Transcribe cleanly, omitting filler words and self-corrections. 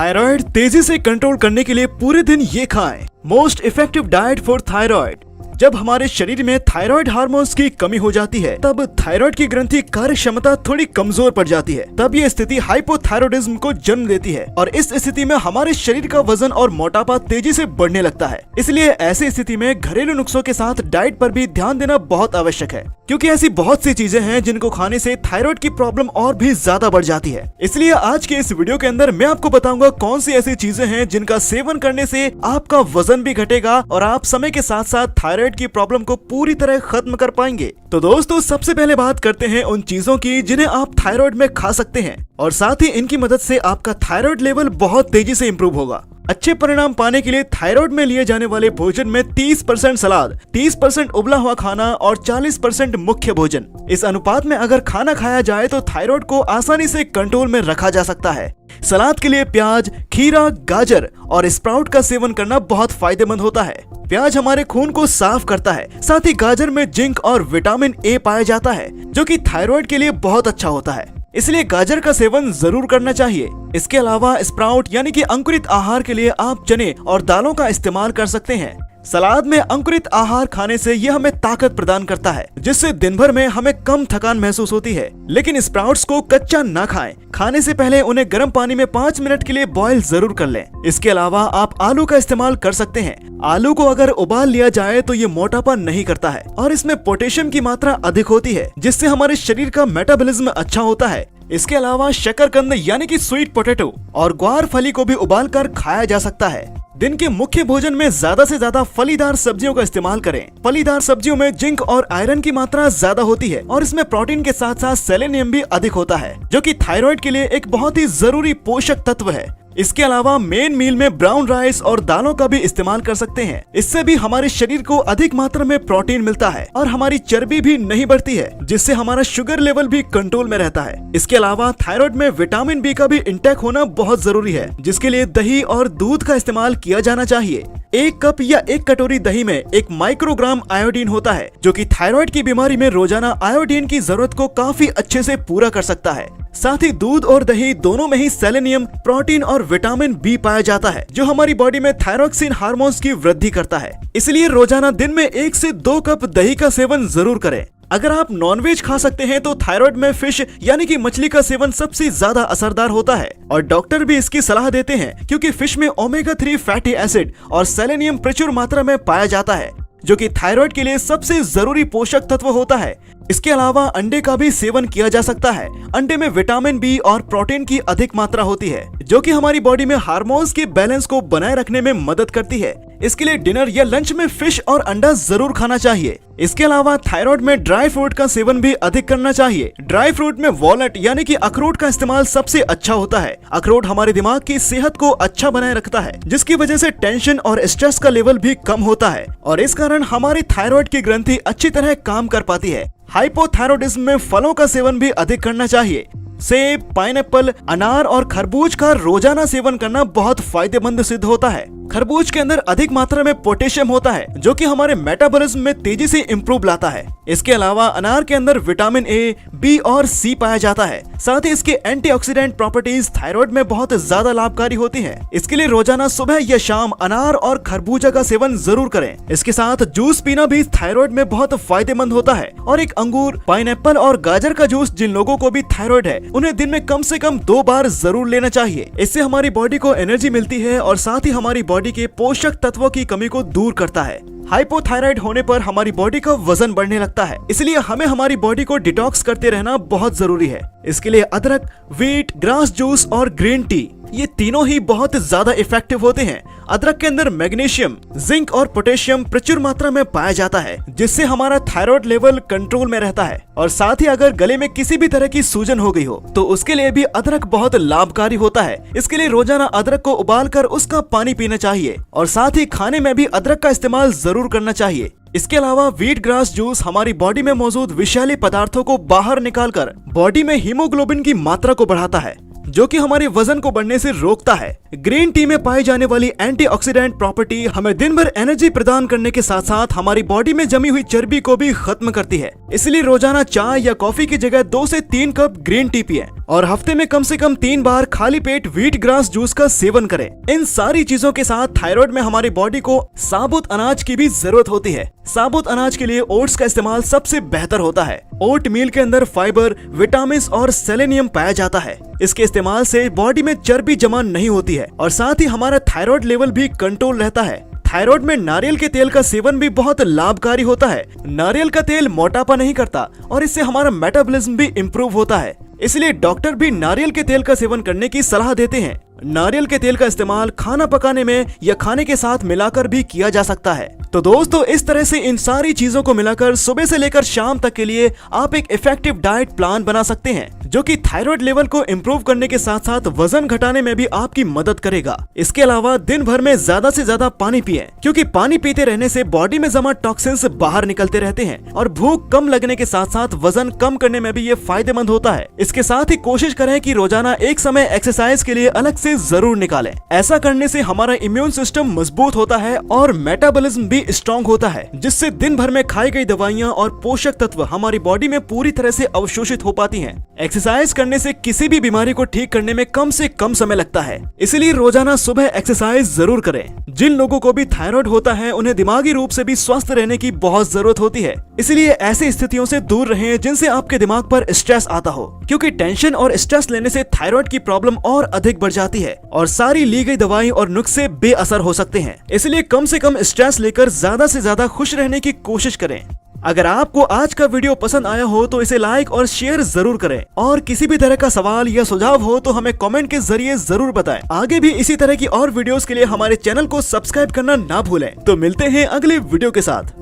Thyroid तेजी से control करने के लिए पूरे दिन ये खाएं। Most effective diet for thyroid. जब हमारे शरीर में थायराइड हार्मोन्स की कमी हो जाती है तब थायराइड की ग्रंथि कार्य क्षमता थोड़ी कमजोर पड़ जाती है। तब ये स्थिति हाइपोथायराइडिज्म को जन्म देती है और इस स्थिति में हमारे शरीर का वजन और मोटापा तेजी से बढ़ने लगता है। इसलिए ऐसी स्थिति में घरेलू नुस्खों के साथ डाइट पर भी ध्यान देना बहुत आवश्यक है, क्योंकि ऐसी बहुत सी चीजें हैं जिनको खाने से थायराइड की प्रॉब्लम और भी ज्यादा बढ़ जाती है। इसलिए आज के इस वीडियो के अंदर मैं आपको बताऊंगा कौन सी ऐसी चीजें हैं जिनका सेवन करने से आपका वजन भी घटेगा और आप समय के साथ साथ थायराइड की प्रॉब्लम को पूरी तरह खत्म कर पाएंगे। तो दोस्तों, सबसे पहले बात करते हैं उन चीजों की जिन्हें आप थायराइड में खा सकते हैं और साथ ही इनकी मदद से आपका थायराइड लेवल बहुत तेजी से इंप्रूव होगा। अच्छे परिणाम पाने के लिए थायराइड में लिए जाने वाले भोजन में 30% सलाद, 30% उबला हुआ खाना और 40% मुख्य भोजन, इस अनुपात में अगर खाना खाया जाए तो थायराइड को आसानी से कंट्रोल में रखा जा सकता है। सलाद के लिए प्याज, खीरा, गाजर और स्प्राउट का सेवन करना बहुत फायदेमंद होता है। प्याज हमारे खून को साफ करता है, साथ ही गाजर में जिंक और विटामिन ए पाया जाता है जो कि थायराइड के लिए बहुत अच्छा होता है, इसलिए गाजर का सेवन जरूर करना चाहिए। इसके अलावा स्प्राउट यानी कि अंकुरित आहार के लिए आप चने और दालों का इस्तेमाल कर सकते हैं। सलाद में अंकुरित आहार खाने से यह हमें ताकत प्रदान करता है, जिससे दिन भर में हमें कम थकान महसूस होती है। लेकिन स्प्राउट्स को कच्चा ना खाएं। खाने से पहले उन्हें गर्म पानी में 5 मिनट के लिए बॉईल जरूर कर लें। इसके अलावा आप आलू का इस्तेमाल कर सकते हैं। आलू को अगर उबाल लिया जाए तो ये मोटापा नहीं करता है और इसमें पोटेशियम की मात्रा अधिक होती है, जिससे हमारे शरीर का मेटाबॉलिज्म अच्छा होता है। इसके अलावा शकरकंद यानी कि स्वीट पोटैटो और ग्वार फली को भी उबाल कर खाया जा सकता है। दिन के मुख्य भोजन में ज्यादा से ज्यादा फलीदार सब्जियों का इस्तेमाल करें। फलीदार सब्जियों में जिंक और आयरन की मात्रा ज्यादा होती है और इसमें प्रोटीन के साथ साथ सेलेनियम भी अधिक होता है, जो कि थायराइड के लिए एक बहुत ही जरूरी पोषक तत्व है। इसके अलावा मेन मील में ब्राउन राइस और दालों का भी इस्तेमाल कर सकते हैं। इससे भी हमारे शरीर को अधिक मात्रा में प्रोटीन मिलता है और हमारी चर्बी भी नहीं बढ़ती है, जिससे हमारा शुगर लेवल भी कंट्रोल में रहता है। इसके अलावा थायराइड में विटामिन बी का भी इंटेक होना बहुत जरूरी है, जिसके लिए दही और दूध का इस्तेमाल किया जाना चाहिए। 1 कप या 1 कटोरी दही में 1 माइक्रोग्राम आयोडीन होता है, जो कि थायराइड की बीमारी में रोजाना आयोडीन की जरूरत को काफी अच्छे से पूरा कर सकता है। साथ ही दूध और दही दोनों में ही सेलेनियम, प्रोटीन और विटामिन बी पाया जाता है, जो हमारी बॉडी में थायरोक्सिन हार्मोन्स की वृद्धि करता है। इसलिए रोजाना दिन में 1 से 2 कप दही का सेवन जरूर करें। अगर आप नॉनवेज खा सकते हैं तो थायराइड में फिश यानी कि मछली का सेवन सबसे ज्यादा असरदार होता है और डॉक्टर भी इसकी सलाह देते हैं, क्योंकि फिश में ओमेगा 3 फैटी एसिड और सेलेनियम प्रचुर मात्रा में पाया जाता है, जो कि थायराइड के लिए सबसे जरूरी पोषक तत्व होता है। इसके अलावा अंडे का भी सेवन किया जा सकता है। अंडे में विटामिन बी और प्रोटीन की अधिक मात्रा होती है, जो कि हमारी बॉडी में हार्मोन्स के बैलेंस को बनाए रखने में मदद करती है। इसके लिए डिनर या लंच में फिश और अंडा जरूर खाना चाहिए। इसके अलावा थायराइड में ड्राई फ्रूट का सेवन भी अधिक करना चाहिए। ड्राई फ्रूट में वॉलनट यानी कि अखरोट का इस्तेमाल सबसे अच्छा होता है। अखरोट हमारे दिमाग की सेहत को अच्छा बनाए रखता है, जिसकी वजह से टेंशन और स्ट्रेस का लेवल भी कम होता है और इस कारण हमारी थायराइड की ग्रंथि अच्छी तरह काम कर पाती है। हाइपोथायराइडिज्म में फलों का सेवन भी अधिक करना चाहिए। सेब, पाइनएप्पल, अनार और खरबूज का रोजाना सेवन करना बहुत फायदेमंद सिद्ध होता है। खरबूज के अंदर अधिक मात्रा में पोटेशियम होता है, जो कि हमारे मेटाबॉलिज्म में तेजी से इंप्रूव लाता है। इसके अलावा अनार के अंदर विटामिन ए, बी और सी पाया जाता है। साथ ही इसके एंटीऑक्सीडेंट प्रॉपर्टीज थायराइड में बहुत ज्यादा लाभकारी होती हैं। इसके लिए रोजाना सुबह या शाम अनार और खरबूजा का सेवन जरूर करें। इसके साथ जूस पीना भी थायराइड में बहुत फायदेमंद होता है और एक अंगूर, पाइनएप्पल और गाजर का जूस जिन लोगों को भी थायराइड है उन्हें दिन में कम से कम 2 बार जरूर लेना चाहिए। इससे हमारी बॉडी को एनर्जी मिलती है और साथ ही हमारी बॉडी के पोषक तत्वों की कमी को दूर करता है। हाइपोथायराइड होने पर हमारी बॉडी का वजन बढ़ने लगता है, इसलिए हमें हमारी बॉडी को डिटॉक्स करते रहना बहुत जरूरी है। इसके लिए अदरक, व्हीट, ग्रास जूस और ग्रीन टी ये तीनों ही बहुत ज्यादा इफेक्टिव होते हैं। अदरक के अंदर मैग्नीशियम, जिंक और पोटेशियम प्रचुर मात्रा में पाया जाता है, जिससे हमारा थायराइड लेवल कंट्रोल में रहता है और साथ ही अगर गले में किसी भी तरह की सूजन हो गई हो तो उसके लिए भी अदरक बहुत लाभकारी होता है। इसके लिए रोजाना अदरक को उबालकर उसका पानी पीना चाहिए और साथ ही खाने में भी अदरक का इस्तेमाल जरूर करना चाहिए। इसके अलावा व्हीट ग्रास जूस हमारी बॉडी में मौजूद विषैले पदार्थों को बाहर निकालकर बॉडी में हीमोग्लोबिन की मात्रा को बढ़ाता है, जो कि हमारे वजन को बढ़ने से रोकता है। ग्रीन टी में पाई जाने वाली एंटीऑक्सीडेंट प्रॉपर्टी हमें दिन भर एनर्जी प्रदान करने के साथ साथ हमारी बॉडी में जमी हुई चर्बी को भी खत्म करती है। इसलिए रोजाना चाय या कॉफी की जगह 2 से 3 कप ग्रीन टी पिएं और हफ्ते में कम से कम 3 बार खाली पेट व्हीट ग्रास जूस का सेवन करें। इन सारी चीजों के साथ थायराइड में हमारी बॉडी को साबुत अनाज की भी जरूरत होती है। साबुत अनाज के लिए ओट्स का इस्तेमाल सबसे बेहतर होता है। ओट मील के अंदर फाइबर, विटामिन और सेलेनियम पाया जाता है। इसके इस्तेमाल से बॉडी में चर्बी जमा नहीं होती है और साथ ही हमारा थायराइड लेवल भी कंट्रोल रहता है। थायराइड में नारियल के तेल का सेवन भी बहुत लाभकारी होता है। नारियल का तेल मोटापा नहीं करता और इससे हमारा मेटाबॉलिज्म भी इम्प्रूव होता है। इसलिए डॉक्टर भी नारियल के तेल का सेवन करने की सलाह देते हैं। नारियल के तेल का इस्तेमाल खाना पकाने में या खाने के साथ मिलाकर भी किया जा सकता है। तो दोस्तों, इस तरह से इन सारी चीजों को मिलाकर सुबह से लेकर शाम तक के लिए आप एक इफेक्टिव डाइट प्लान बना सकते हैं, जो कि थायराइड लेवल को इम्प्रूव करने के साथ साथ वजन घटाने में भी आपकी मदद करेगा। इसके अलावा दिन भर में ज्यादा से ज्यादा पानी पिएं, क्योंकि पानी पीते रहने से बॉडी में जमा टॉक्सिन्स बाहर निकलते रहते हैं और भूख कम लगने के साथ साथ वजन कम करने में भी ये फायदेमंद होता है। इसके साथ ही कोशिश करें कि रोजाना एक समय एक्सरसाइज के लिए अलग से जरूर निकालें। ऐसा करने से हमारा इम्यून सिस्टम मजबूत होता है और मेटाबॉलिज्म भी स्ट्रॉन्ग होता है, जिससे दिन भर में खाई गई दवाइयां और पोषक तत्व हमारी बॉडी में पूरी तरह से अवशोषित हो पाती हैं। एक्सरसाइज करने से किसी भी बीमारी को ठीक करने में कम से कम समय लगता है, इसलिए रोजाना सुबह एक्सरसाइज जरूर करें। जिन लोगों को भी थायराइड होता है उन्हें दिमागी रूप से भी स्वस्थ रहने की बहुत जरूरत होती है, इसलिए ऐसी स्थितियों से दूर रहें जिनसे आपके दिमाग पर स्ट्रेस आता हो, क्योंकि टेंशन और स्ट्रेस लेने से थायराइड की प्रॉब्लम और अधिक बढ़ जाती है और सारी ली गई दवाई और नुस्खे बेअसर हो सकते हैं। इसलिए कम से कम स्ट्रेस लेकर ज्यादा से ज्यादा खुश रहने की कोशिश करें। अगर आपको आज का वीडियो पसंद आया हो तो इसे लाइक और शेयर जरूर करें और किसी भी तरह का सवाल या सुझाव हो तो हमें कमेंट के जरिए जरूर बताएं। आगे भी इसी तरह की और वीडियोस के लिए हमारे चैनल को सब्सक्राइब करना ना भूलें। तो मिलते हैं अगले वीडियो के साथ।